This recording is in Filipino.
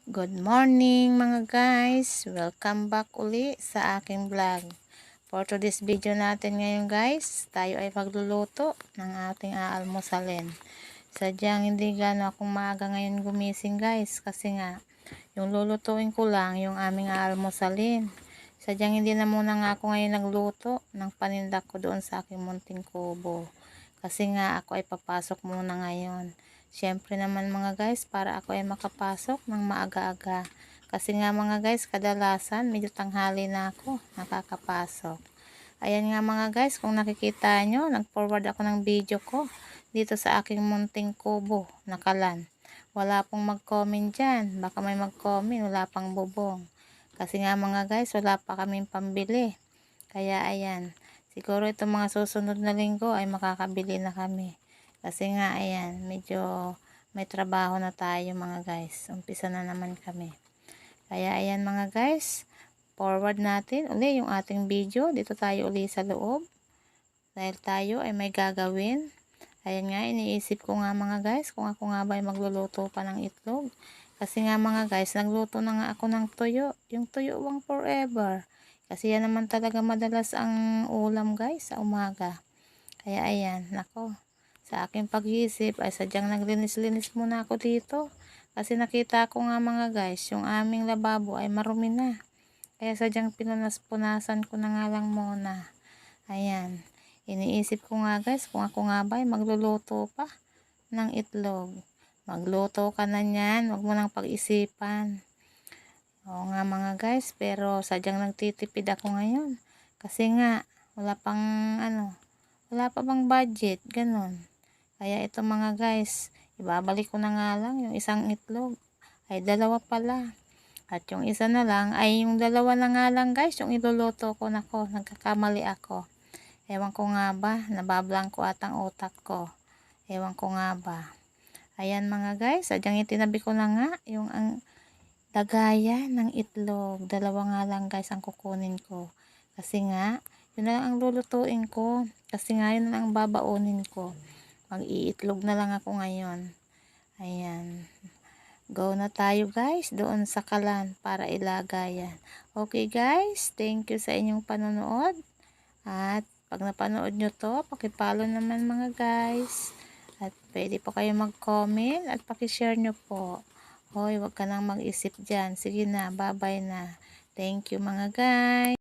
Good morning mga guys! Welcome back uli sa aking vlog. For today's video natin ngayon guys, tayo ay magluluto ng ating aalmusalin. Sadyang hindi gano'n akong maaga ngayon gumising guys, kasi nga yung lulutuin ko lang yung aming aalmusalin. Sadyang hindi na muna nga ako ngayon nagluto ng paninda ko doon sa aking munting kubo. Kasi nga ako ay papasok muna ngayon. Siyempre naman mga guys, para ako ay makapasok ng maaga-aga. Kasi nga mga guys, kadalasan medyo tanghali na ako nakakapasok. Ayan nga mga guys, kung nakikita nyo, nag-forward ako ng video ko dito sa aking munting kubo na kalan. Wala pong mag-comment dyan. Baka may mag-comment, wala pang bubong. Kasi nga mga guys, wala pa kaming pambili. Kaya ayan, siguro itong mga susunod na linggo ay makakabili na kami. Kasi nga ayan, medyo may trabaho na tayo mga guys. Umpisa na naman kami. Kaya ayan mga guys, forward natin uli yung ating video. Dito tayo uli sa loob. Dahil tayo ay may gagawin. Ayan nga, iniisip ko nga mga guys, kung ako nga ba ay magluluto pa ng itlog. Kasi nga mga guys, nagluto na nga ako ng tuyo. Yung tuyo bang forever. Kasi yan naman talaga madalas ang ulam guys sa umaga. Kaya ayan, nako. Sa aking pag-iisip ay sadyang naglinis-linis muna ako dito. Kasi nakita ko nga mga guys, yung aming lababo ay marumi na. Kaya sadyang pinunas-punasan ko na nga lang muna. Ayan. Iniisip ko nga guys, kung ako nga ba ay magluluto pa ng itlog. Magluto ka na niyan, wag mo nang pag-isipan. Oo nga mga guys, pero sadyang nagtitipid ako ngayon. Kasi nga, wala pang wala pa bang budget, ganun. Kaya ito mga guys, ibabalik ko na nga lang yung isang itlog. Ay dalawa pala. At yung isa na lang, ay yung dalawa na nga lang guys, yung iluluto ko. Nako, nagkakamali ako. Ewan ko nga ba, nabablanko at ang utak ko. Ewan ko nga ba. Ayan mga guys, sadyang itinabi ko na nga yung ang lagayan ng itlog. Dalawa nga lang guys ang kukunin ko. Kasi nga, yun na lang ang lulutuin ko. Kasi nga yun na lang ang babaunin ko. Mag-iitlog na lang ako ngayon. Ayan. Go na tayo guys doon sa kalan para ilagayan. Okay guys, thank you sa inyong panonood. At pag napanood nyo to, pakipollow naman mga guys. At pwede po kayo mag-comment at pakishare nyo po. Hoy, wag ka nang mag-isip dyan. Sige na, bye-bye na. Thank you mga guys.